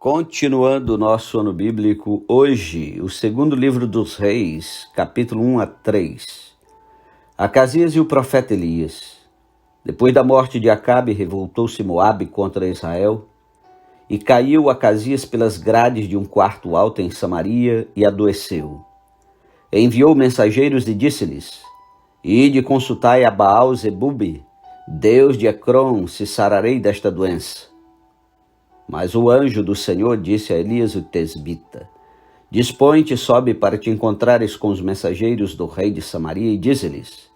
Continuando o nosso ano bíblico, hoje, o segundo livro dos Reis, capítulo 1 a 3. Acasias e o profeta Elias. Depois da morte de Acabe, revoltou-se Moabe contra Israel, e caiu Acasias pelas grades de um quarto alto em Samaria e adoeceu. Enviou mensageiros e disse-lhes: Ide consultai a Baal-zebube, Deus de Ecrom, se sararei desta doença. Mas o anjo do Senhor disse a Elias o tesbita: Dispõe-te, sobe para te encontrares com os mensageiros do rei de Samaria e dize-lhes: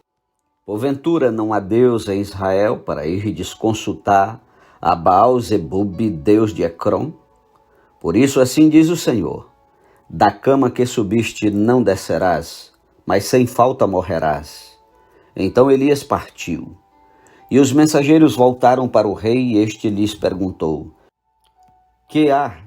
Porventura não há Deus em Israel para irdes consultar a Baal-zebube, Deus de Ecrom? Por isso assim diz o Senhor: Da cama que subiste não descerás, mas sem falta morrerás. Então Elias partiu. E os mensageiros voltaram para o rei e este lhes perguntou: Que há?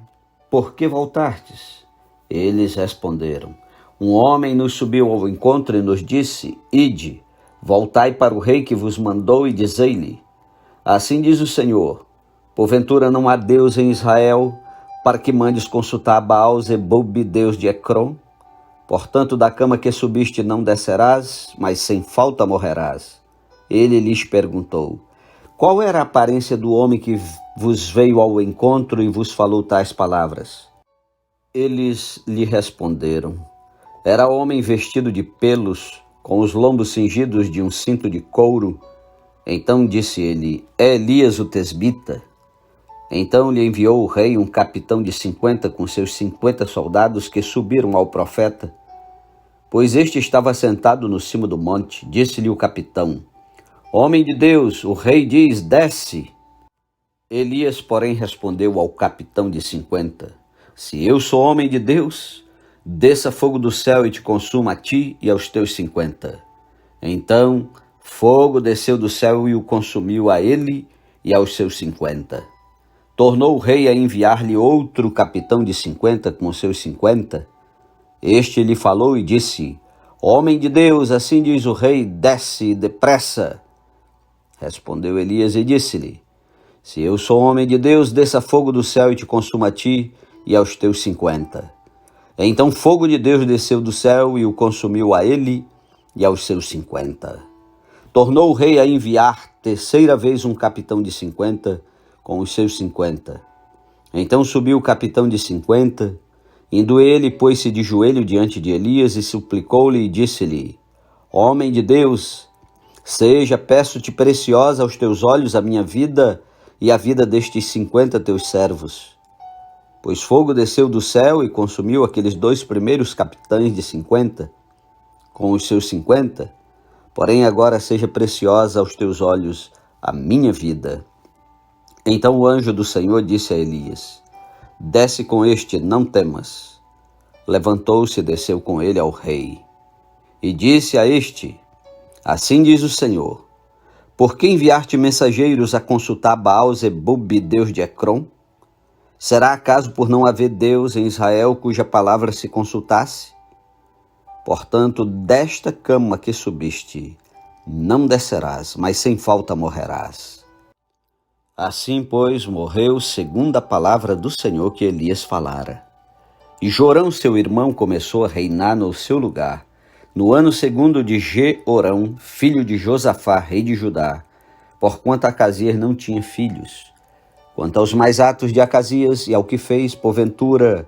Por que voltastes? Eles responderam: Um homem nos subiu ao encontro e nos disse: Ide, voltai para o rei que vos mandou e dizei-lhe: Assim diz o Senhor: Porventura não há Deus em Israel para que mandes consultar Baal-zebube, Deus de Ecrom? Portanto, da cama que subiste não descerás, mas sem falta morrerás. Ele lhes perguntou: Qual era a aparência do homem que vos veio ao encontro e vos falou tais palavras? Eles lhe responderam: Era homem vestido de pelos, com os lombos cingidos de um cinto de couro. Então disse ele: É Elias o tesbita? Então lhe enviou o rei um capitão de 50 com seus 50 soldados que subiram ao profeta. Pois este estava sentado no cimo do monte. Disse-lhe o capitão: Homem de Deus, o rei diz: Desce. Elias, porém, respondeu ao capitão de 50: Se eu sou homem de Deus, desça fogo do céu e te consuma a ti e aos teus 50. Então, fogo desceu do céu e o consumiu a ele e aos seus 50. Tornou o rei a enviar-lhe outro capitão de 50 com os seus 50. Este lhe falou e disse: Homem de Deus, assim diz o rei, desce depressa. Respondeu Elias e disse-lhe: Se eu sou homem de Deus, desça fogo do céu e te consuma a ti e aos teus 50. Então fogo de Deus desceu do céu e o consumiu a ele e aos seus 50. Tornou o rei a enviar terceira vez um capitão de 50 com os seus 50. Então subiu o capitão de 50, indo ele, pôs-se de joelho diante de Elias e suplicou-lhe e disse-lhe: Homem de Deus, seja, peço-te, preciosa aos teus olhos a minha vida e a vida destes 50 teus servos. Pois fogo desceu do céu e consumiu aqueles 2 primeiros capitães de 50, com os seus 50, porém agora seja preciosa aos teus olhos a minha vida. Então o anjo do Senhor disse a Elias: Desce com este, não temas. Levantou-se e desceu com ele ao rei. E disse a este: Assim diz o Senhor: Por que enviar-te mensageiros a consultar Baal-zebube, Deus de Ecrom? Será acaso por não haver Deus em Israel cuja palavra se consultasse? Portanto, desta cama que subiste, não descerás, mas sem falta morrerás. Assim, pois, morreu segundo a palavra do Senhor que Elias falara. E Jorão, seu irmão, começou a reinar no seu lugar, no ano segundo de Jeorão, filho de Josafá, rei de Judá, porquanto Acasias não tinha filhos. Quanto aos mais atos de Acasias e ao que fez, porventura,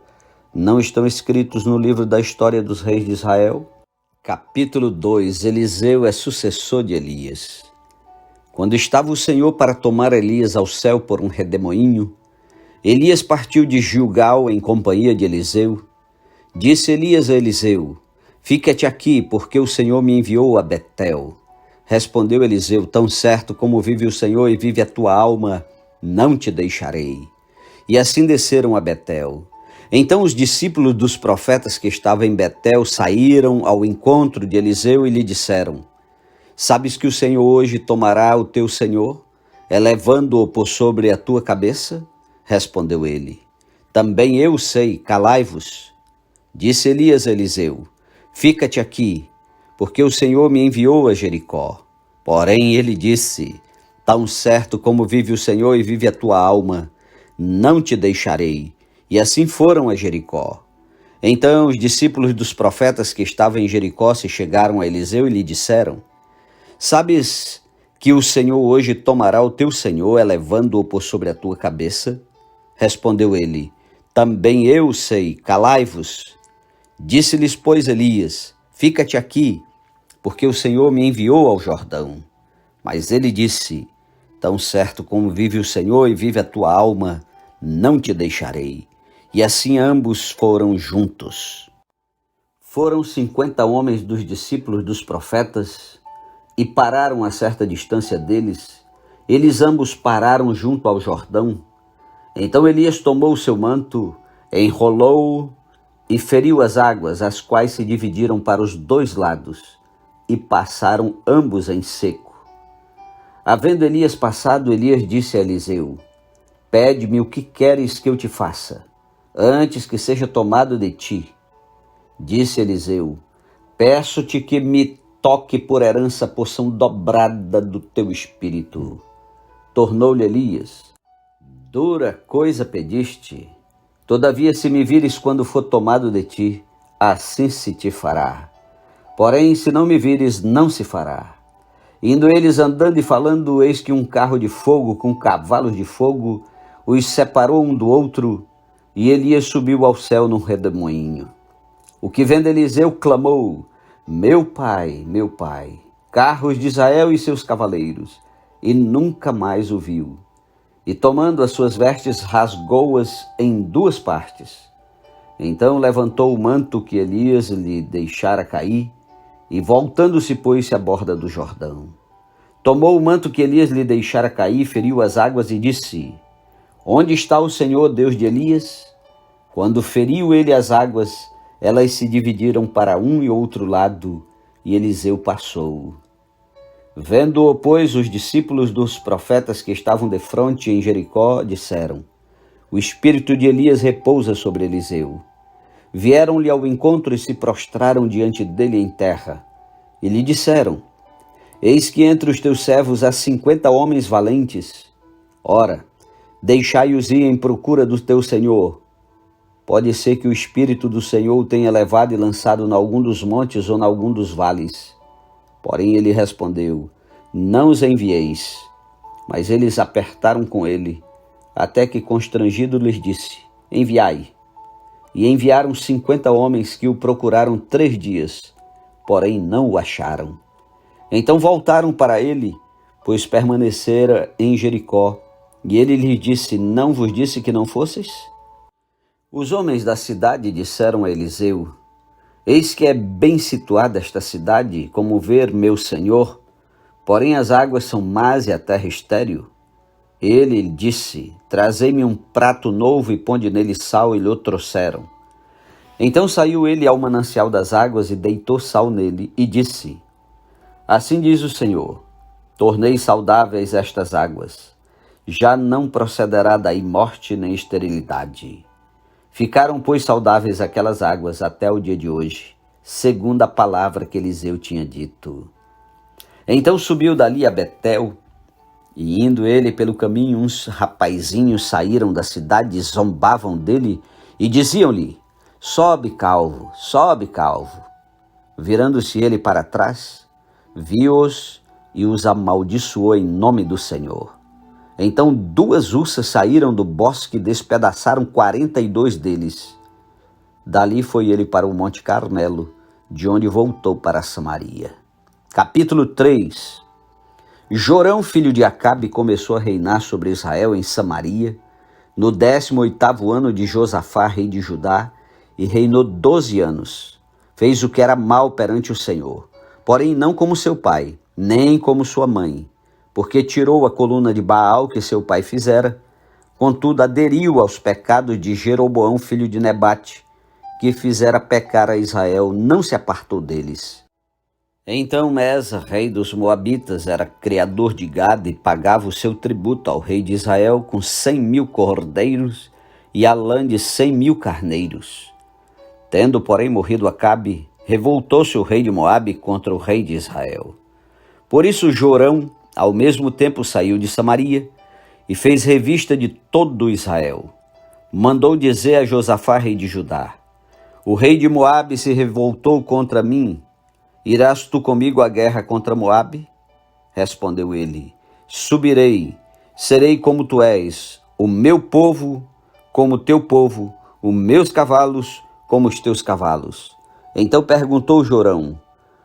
não estão escritos no livro da história dos reis de Israel? Capítulo 2. Eliseu é sucessor de Elias. Quando estava o Senhor para tomar Elias ao céu por um redemoinho, Elias partiu de Gilgal em companhia de Eliseu. Disse Elias a Eliseu: Fica-te aqui, porque o Senhor me enviou a Betel. Respondeu Eliseu: Tão certo como vive o Senhor e vive a tua alma, não te deixarei. E assim desceram a Betel. Então os discípulos dos profetas que estavam em Betel saíram ao encontro de Eliseu e lhe disseram: Sabes que o Senhor hoje tomará o teu senhor, elevando-o por sobre a tua cabeça? Respondeu ele: Também eu sei, calai-vos. Disse Elias a Eliseu: Fica-te aqui, porque o Senhor me enviou a Jericó. Porém ele disse: Tão certo como vive o Senhor e vive a tua alma, não te deixarei. E assim foram a Jericó. Então os discípulos dos profetas que estavam em Jericó se chegaram a Eliseu e lhe disseram: Sabes que o Senhor hoje tomará o teu senhor, elevando-o por sobre a tua cabeça? Respondeu ele: Também eu sei, calai-vos. Disse-lhes, pois, Elias: Fica-te aqui, porque o Senhor me enviou ao Jordão. Mas ele disse: Tão certo como vive o Senhor e vive a tua alma, não te deixarei. E assim ambos foram juntos. Foram 50 homens dos discípulos dos profetas e pararam a certa distância deles. Eles ambos pararam junto ao Jordão. Então Elias tomou o seu manto, enrolou-o e feriu as águas, as quais se dividiram para os dois lados, e passaram ambos em seco. Havendo Elias passado, Elias disse a Eliseu: Pede-me o que queres que eu te faça, antes que seja tomado de ti. Disse Eliseu: Peço-te que me toque por herança a porção dobrada do teu espírito. Tornou-lhe Elias: Dura coisa pediste. Todavia, se me vires quando for tomado de ti, assim se te fará. Porém, se não me vires, não se fará. Indo eles andando e falando, eis que um carro de fogo com cavalos de fogo os separou um do outro, e Elias subiu ao céu num redemoinho. O que vendo Eliseu clamou: meu pai, carros de Israel e seus cavaleiros, e nunca mais o viu. E tomando as suas vestes, rasgou-as em duas partes. Então levantou o manto que Elias lhe deixara cair, e voltando-se pôs-se à borda do Jordão. Tomou o manto que Elias lhe deixara cair, feriu as águas e disse: Onde está o Senhor, Deus de Elias? Quando feriu ele as águas, elas se dividiram para um e outro lado, e Eliseu passou. Vendo-o, pois, os discípulos dos profetas que estavam defronte em Jericó, disseram: O espírito de Elias repousa sobre Eliseu. Vieram-lhe ao encontro e se prostraram diante dele em terra. E lhe disseram: Eis que entre os teus servos há 50 homens valentes. Ora, deixai-os ir em procura do teu senhor. Pode ser que o Espírito do Senhor o tenha levado e lançado em algum dos montes ou em algum dos vales. Porém ele respondeu: Não os envieis. Mas eles apertaram com ele, até que constrangido lhes disse: Enviai. E enviaram 50 homens que o procuraram 3 dias, porém não o acharam. Então voltaram para ele, pois permanecera em Jericó. E ele lhes disse: Não vos disse que não fosseis? Os homens da cidade disseram a Eliseu: Eis que é bem situada esta cidade, como ver meu senhor, porém as águas são más e a terra estéril. Ele disse: Trazei-me um prato novo e ponde nele sal, e lhe o trouxeram. Então saiu ele ao manancial das águas e deitou sal nele, e disse: Assim diz o Senhor: Tornei saudáveis estas águas. Já não procederá daí morte nem esterilidade. Ficaram, pois, saudáveis aquelas águas até o dia de hoje, segundo a palavra que Eliseu tinha dito. Então subiu dali a Betel, e indo ele pelo caminho, uns rapazinhos saíram da cidade e zombavam dele, e diziam-lhe: Sobe, calvo, sobe, calvo. Virando-se ele para trás, viu-os e os amaldiçoou em nome do Senhor. Então 2 ursas saíram do bosque e despedaçaram 42 deles. Dali foi ele para o Monte Carmelo, de onde voltou para Samaria. Capítulo 3. Jorão, filho de Acabe, começou a reinar sobre Israel em Samaria, no 18º ano de Josafá, rei de Judá, e reinou 12 anos. Fez o que era mal perante o Senhor, porém não como seu pai, nem como sua mãe, porque tirou a coluna de Baal que seu pai fizera, contudo aderiu aos pecados de Jeroboão, filho de Nebate, que fizera pecar a Israel, não se apartou deles. Então Mesa, rei dos Moabitas, era criador de gado e pagava o seu tributo ao rei de Israel com 100.000 cordeiros e a lã de 100.000 carneiros. Tendo, porém, morrido Acabe, revoltou-se o rei de Moabe contra o rei de Israel. Por isso Jorão, ao mesmo tempo, saiu de Samaria e fez revista de todo Israel. mandou dizer a Josafá, rei de Judá: o rei de Moabe se revoltou contra mim. Irás tu comigo à guerra contra Moabe? Respondeu ele: subirei, serei como tu és, o meu povo como o teu povo, os meus cavalos como os teus cavalos. Então perguntou Jorão: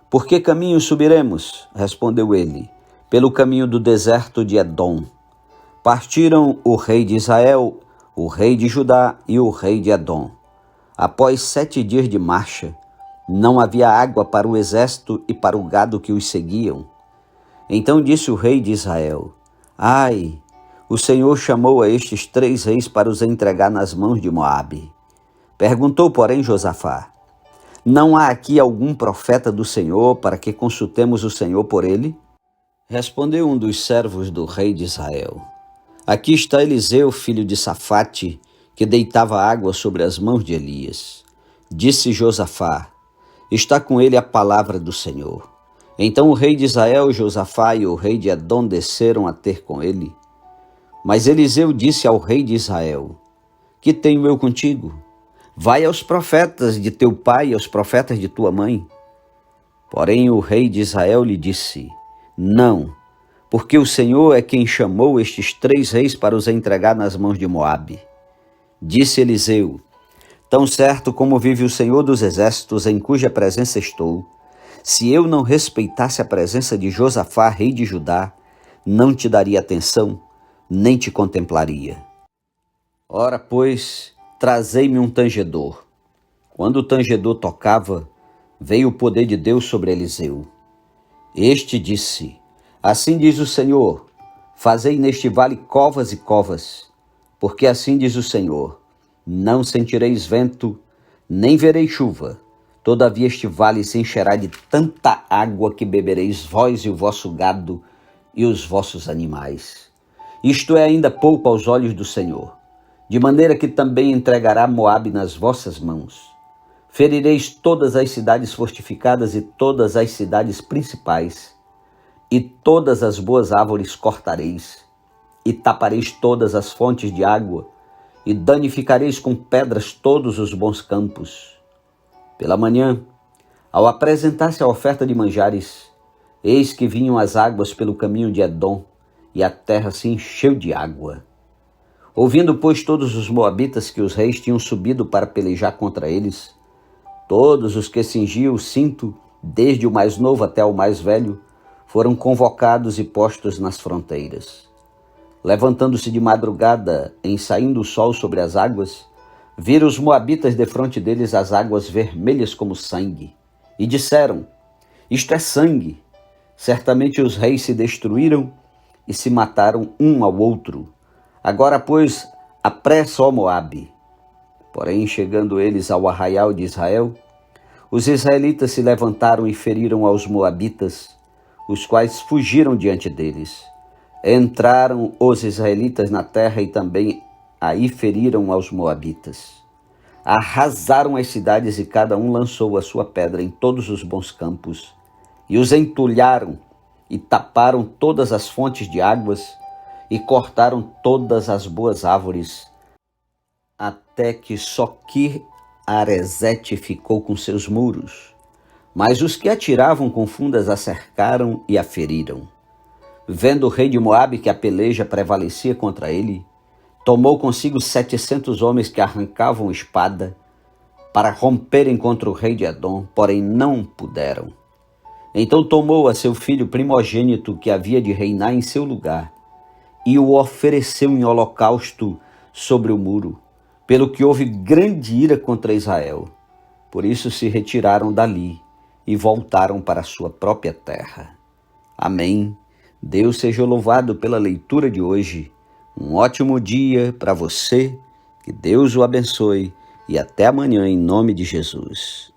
por que caminho subiremos? Respondeu ele: pelo caminho do deserto de Edom. Partiram o rei de Israel, o rei de Judá e o rei de Edom. Após 7 dias de marcha, não havia água para o exército e para o gado que os seguiam. Então disse o rei de Israel: ai, o Senhor chamou a estes 3 reis para os entregar nas mãos de Moabe. Perguntou, porém, Josafá: não há aqui algum profeta do Senhor para que consultemos o Senhor por ele? Respondeu um dos servos do rei de Israel: aqui está Eliseu, filho de Safate, que deitava água sobre as mãos de Elias. Disse Josafá: está com ele a palavra do Senhor. Então o rei de Israel, Josafá, e o rei de Edom desceram a ter com ele. Mas Eliseu disse ao rei de Israel: que tenho eu contigo? Vai aos profetas de teu pai e aos profetas de tua mãe. Porém o rei de Israel lhe disse: não, porque o Senhor é quem chamou estes 3 reis para os entregar nas mãos de Moabe. Disse Eliseu: tão certo como vive o Senhor dos exércitos, em cuja presença estou, se eu não respeitasse a presença de Josafá, rei de Judá, não te daria atenção, nem te contemplaria. Ora, pois, trazei-me um tangedor. Quando o tangedor tocava, veio o poder de Deus sobre Eliseu. Este disse: assim diz o Senhor, fazei neste vale covas e covas, porque assim diz o Senhor: não sentireis vento, nem vereis chuva, todavia este vale se encherá de tanta água que bebereis vós e o vosso gado e os vossos animais. Isto é ainda pouco aos olhos do Senhor, de maneira que também entregará Moabe nas vossas mãos. Ferireis todas as cidades fortificadas e todas as cidades principais, e todas as boas árvores cortareis, e tapareis todas as fontes de água, e danificareis com pedras todos os bons campos. Pela manhã, ao apresentar-se a oferta de manjares, eis que vinham as águas pelo caminho de Edom, e a terra se encheu de água. Ouvindo, pois, todos os moabitas que os reis tinham subido para pelejar contra eles, todos os que cingiam o cinto, desde o mais novo até o mais velho, foram convocados e postos nas fronteiras. Levantando-se de madrugada, em saindo o sol sobre as águas, viram os moabitas defronte deles as águas vermelhas como sangue, e disseram: isto é sangue. Certamente os reis se destruíram e se mataram um ao outro. Agora, pois, apressa, ó Moabe. Porém, chegando eles ao arraial de Israel, os israelitas se levantaram e feriram aos moabitas, os quais fugiram diante deles. Entraram os israelitas na terra e também aí feriram aos moabitas. Arrasaram as cidades e cada um lançou a sua pedra em todos os bons campos, e os entulharam e taparam todas as fontes de águas e cortaram todas as boas árvores, até que só Kir-Aresete ficou com seus muros. Mas os que atiravam com fundas a cercaram e a feriram. Vendo o rei de Moabe que a peleja prevalecia contra ele, tomou consigo 700 homens que arrancavam espada para romperem contra o rei de Edom, porém não puderam. Então tomou a seu filho primogênito que havia de reinar em seu lugar e o ofereceu em holocausto sobre o muro, pelo que houve grande ira contra Israel. Por isso se retiraram dali e voltaram para a sua própria terra. Amém. Deus seja louvado pela leitura de hoje. Um ótimo dia para você, que Deus o abençoe e até amanhã em nome de Jesus.